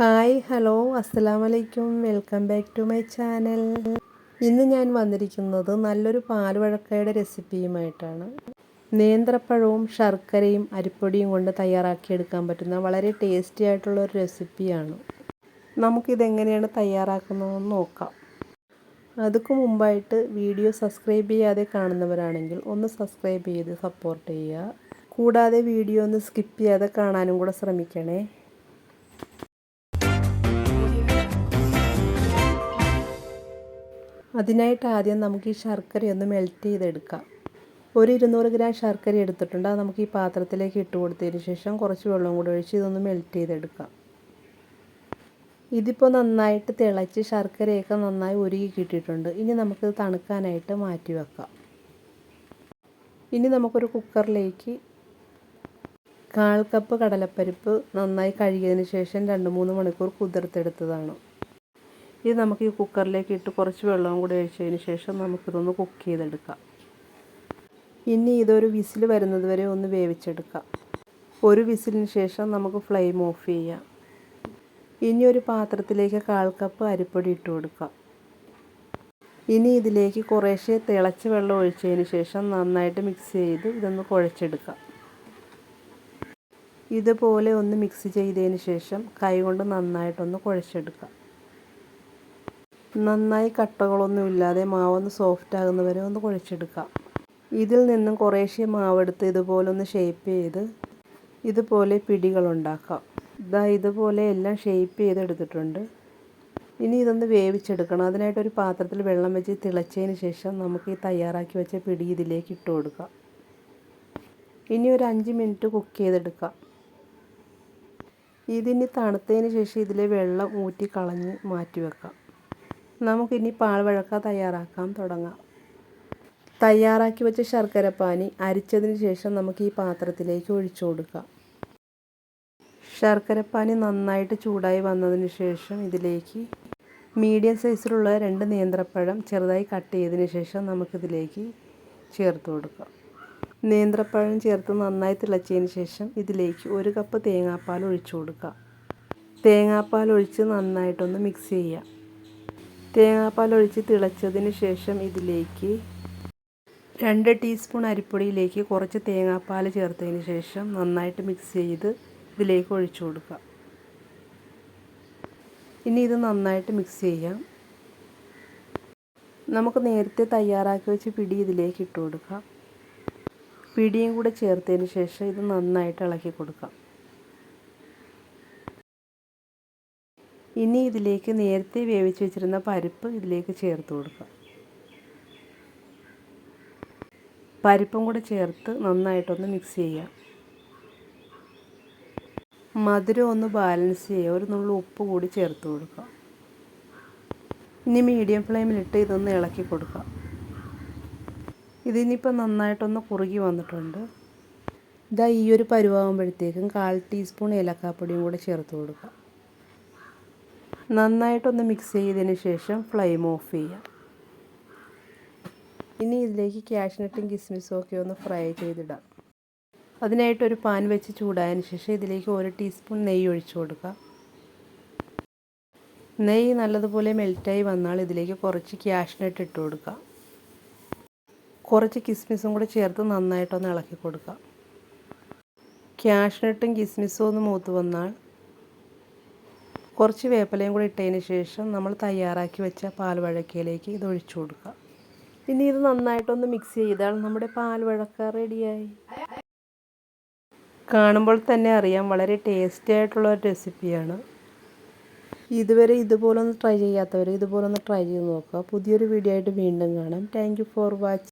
Hi hello അസ്സലാമലൈക്കും welcome back to my channel. ഇന്ന് ഞാൻ വന്നിരിക്കുന്നത് നല്ലൊരു പാൽവഴക്കയുടെ റെസിപ്പിയുമായിട്ടാണ്. നേന്ത്രപ്പഴവും ശർക്കരയും അരിപ്പൊടിയും കൊണ്ട് തയ്യാറാക്കിയെടുക്കാൻ പറ്റുന്ന വളരെ ടേസ്റ്റി ആയിട്ടുള്ള ഒരു റെസിപ്പിയാണ്. നമുക്കിതെങ്ങനെയാണ് തയ്യാറാക്കുന്നതെന്ന് നോക്കാം. അതുക്ക് മുമ്പായിട്ട് വീഡിയോ സബ്സ്ക്രൈബ് ചെയ്യാതെ കാണുന്നവരാണെങ്കിൽ ഒന്ന് സബ്സ്ക്രൈബ് ചെയ്ത് സപ്പോർട്ട് ചെയ്യുക. കൂടാതെ വീഡിയോ ഒന്ന് സ്കിപ്പ് ചെയ്യാതെ കാണാനും കൂടെ ശ്രമിക്കണേ. അതിനായിട്ട് ആദ്യം നമുക്ക് ഈ ശർക്കരയൊന്ന് മെൽറ്റ് ചെയ്തെടുക്കാം. ഒരു 200 ഗ്രാം ശർക്കര എടുത്തിട്ടുണ്ട്. അത് നമുക്ക് ഈ പാത്രത്തിലേക്ക് ഇട്ട് കൊടുത്തതിന് ശേഷം കുറച്ച് വെള്ളം കൂടി ഒഴിച്ച് ഇതൊന്ന് മെൽറ്റ് ചെയ്തെടുക്കാം. ഇതിപ്പോൾ നന്നായിട്ട് തിളച്ച് ശർക്കരയൊക്കെ നന്നായി ഉരുകി കിട്ടിയിട്ടുണ്ട്. ഇനി നമുക്കിത് തണുക്കാനായിട്ട് മാറ്റി വെക്കാം. ഇനി നമുക്കൊരു കുക്കറിലേക്ക് 1/4 കപ്പ് കടലപ്പരിപ്പ് നന്നായി കഴുകിയതിന് ശേഷം 2-3 മണിക്കൂർ കുതിർത്തെടുത്തതാണ്. ഇത് നമുക്ക് ഈ കുക്കറിലേക്ക് ഇട്ട് കുറച്ച് വെള്ളവും കൂടി ഒഴിച്ചതിന് ശേഷം നമുക്കിതൊന്ന് കുക്ക് ചെയ്തെടുക്കാം. ഇനി ഇതൊരു വിസിൽ വരുന്നത് വരെ ഒന്ന് വേവിച്ചെടുക്കാം. ഒരു വിസിലിന് ശേഷം നമുക്ക് ഫ്ലെയിം ഓഫ് ചെയ്യാം. ഇനി ഒരു പാത്രത്തിലേക്ക് 1/4 കപ്പ് അരിപ്പൊടി ഇട്ട് കൊടുക്കാം. ഇനി ഇതിലേക്ക് കുറേശ്ശെ തിളച്ച വെള്ളം ഒഴിച്ചതിന് ശേഷം നന്നായിട്ട് മിക്സ് ചെയ്ത് ഇതൊന്ന് കുഴച്ചെടുക്കാം. ഇതുപോലെ ഒന്ന് മിക്സ് ചെയ്തതിന് ശേഷം കൈകൊണ്ട് നന്നായിട്ടൊന്ന് കുഴച്ചെടുക്കാം. നന്നായി കട്ടകളൊന്നും ഇല്ലാതെ മാവൊന്ന് സോഫ്റ്റ് ആകുന്നവരെ ഒന്ന് കുഴച്ചെടുക്കാം. ഇതിൽ നിന്നും കുറേശ്ശെ മാവെടുത്ത് ഇതുപോലെ ഒന്ന് ഷേപ്പ് ചെയ്ത് ഇതുപോലെ പിടികളുണ്ടാക്കാം. ഇതുപോലെ എല്ലാം ഷേപ്പ് ചെയ്തെടുത്തിട്ടുണ്ട്. ഇനി ഇതൊന്ന് വേവിച്ചെടുക്കണം. അതിനായിട്ടൊരു പാത്രത്തിൽ വെള്ളം വെച്ച് തിളച്ചതിന് ശേഷം നമുക്ക് ഈ തയ്യാറാക്കി വെച്ച പിടി ഇതിലേക്ക് ഇട്ട് കൊടുക്കാം. ഇനി ഒരു 5 മിനിറ്റ് കുക്ക് ചെയ്തെടുക്കാം. ഇതിനി തണുത്തതിന് ശേഷം ഇതിലെ വെള്ളം ഊറ്റി കളഞ്ഞ് മാറ്റി വെക്കാം. നമുക്കിനി പാൽവഴക്ക തയ്യാറാക്കാൻ തുടങ്ങാം. തയ്യാറാക്കി വെച്ച ശർക്കരപ്പാനി അരിച്ചതിന് ശേഷം നമുക്ക് ഈ പാത്രത്തിലേക്ക് ഒഴിച്ചു കൊടുക്കാം. ശർക്കരപ്പാനി നന്നായിട്ട് ചൂടായി വന്നതിന് ശേഷം ഇതിലേക്ക് മീഡിയം സൈസിലുള്ള 2 നേന്ത്രപ്പഴം ചെറുതായി കട്ട് ചെയ്തതിന് ശേഷം നമുക്കിതിലേക്ക് ചേർത്ത് കൊടുക്കാം. നേന്ത്രപ്പഴം ചേർത്ത് നന്നായി തിളച്ചതിന് ശേഷം ഇതിലേക്ക് 1 കപ്പ് തേങ്ങാപ്പാൽ ഒഴിച്ചു കൊടുക്കാം. തേങ്ങാപ്പാൽ ഒഴിച്ച് നന്നായിട്ടൊന്ന് മിക്സ് ചെയ്യാം. തേങ്ങാപ്പാൽ ഒഴിച്ച് തിളച്ചതിന് ശേഷം ഇതിലേക്ക് 2 ടീസ്പൂൺ അരിപ്പൊടിയിലേക്ക് കുറച്ച് തേങ്ങാപ്പാൽ ചേർത്തതിന് ശേഷം നന്നായിട്ട് മിക്സ് ചെയ്ത് ഇതിലേക്ക് ഒഴിച്ചു കൊടുക്കുക. ഇനി ഇത് നന്നായിട്ട് മിക്സ് ചെയ്യാം. നമുക്ക് നേരത്തെ തയ്യാറാക്കി വെച്ച് പിടി ഇതിലേക്ക് ഇട്ട് കൊടുക്കാം. പിടിയും കൂടെ ചേർത്തതിന് ശേഷം ഇത് നന്നായിട്ട് ഇളക്കി കൊടുക്കാം. ഇനി ഇതിലേക്ക് നേരത്തെ വേവിച്ച് വെച്ചിരുന്ന പരിപ്പ് ഇതിലേക്ക് ചേർത്ത് കൊടുക്കാം. പരിപ്പും കൂടെ ചേർത്ത് നന്നായിട്ടൊന്ന് മിക്സ് ചെയ്യാം. മധുരം ഒന്ന് ബാലൻസ് ചെയ്യുക. ഒരു നുള്ളു ഉപ്പ് കൂടി ചേർത്ത് കൊടുക്കാം. ഇനി മീഡിയം ഫ്ലെയിമിലിട്ട് ഇതൊന്ന് ഇളക്കി കൊടുക്കാം. ഇതിനിപ്പോൾ നന്നായിട്ടൊന്ന് കുറുകി വന്നിട്ടുണ്ട്. ഈ ഒരു പരുവാകുമ്പോഴത്തേക്കും 1/4 ടീസ്പൂൺ ഏലക്കാപ്പൊടിയും കൂടെ ചേർത്ത് കൊടുക്കാം. നന്നായിട്ടൊന്ന് മിക്സ് ചെയ്തതിന് ശേഷം ഫ്ലെയിം ഓഫ് ചെയ്യാം. ഇനി ഇതിലേക്ക് കാഷ്നട്ടും കിസ്മിസും ഒക്കെ ഒന്ന് ഫ്രൈ ചെയ്തിടാം. അതിനായിട്ടൊരു പാൻ വെച്ച് ചൂടായതിന് ശേഷം ഇതിലേക്ക് 1 ടീസ്പൂൺ നെയ്യ് ഒഴിച്ചു കൊടുക്കാം. നെയ്യ് നല്ലതുപോലെ മെൽറ്റായി വന്നാൽ ഇതിലേക്ക് കുറച്ച് കാഷ്നട്ട് ഇട്ട് കൊടുക്കാം. കുറച്ച് കിസ്മിസും കൂടെ ചേർത്ത് നന്നായിട്ടൊന്ന് ഇളക്കി കൊടുക്കാം. കാഷ്നട്ടും കിസ്മിസും ഒന്ന് മൂത്ത് വന്നാൽ കുറച്ച് വേപ്പിലയും കൂടി ഇട്ടതിന് ശേഷം നമ്മൾ തയ്യാറാക്കി വെച്ച പാൽവഴക്കയിലേക്ക് ഇത് ഒഴിച്ചു കൊടുക്കുക. ഇനി ഇത് നന്നായിട്ടൊന്ന് മിക്സ് ചെയ്താൽ നമ്മുടെ പാൽവഴക്ക റെഡിയായി. കാണുമ്പോൾ തന്നെ അറിയാം വളരെ ടേസ്റ്റി ആയിട്ടുള്ള ഒരു റെസിപ്പിയാണ്. ഇതുവരെ ഇതുപോലൊന്ന് ട്രൈ ചെയ്യാത്തവർ ഇതുപോലൊന്ന് ട്രൈ ചെയ്ത് നോക്കുക. പുതിയൊരു വീഡിയോ ആയിട്ട് വീണ്ടും കാണാം. Thank you for watching.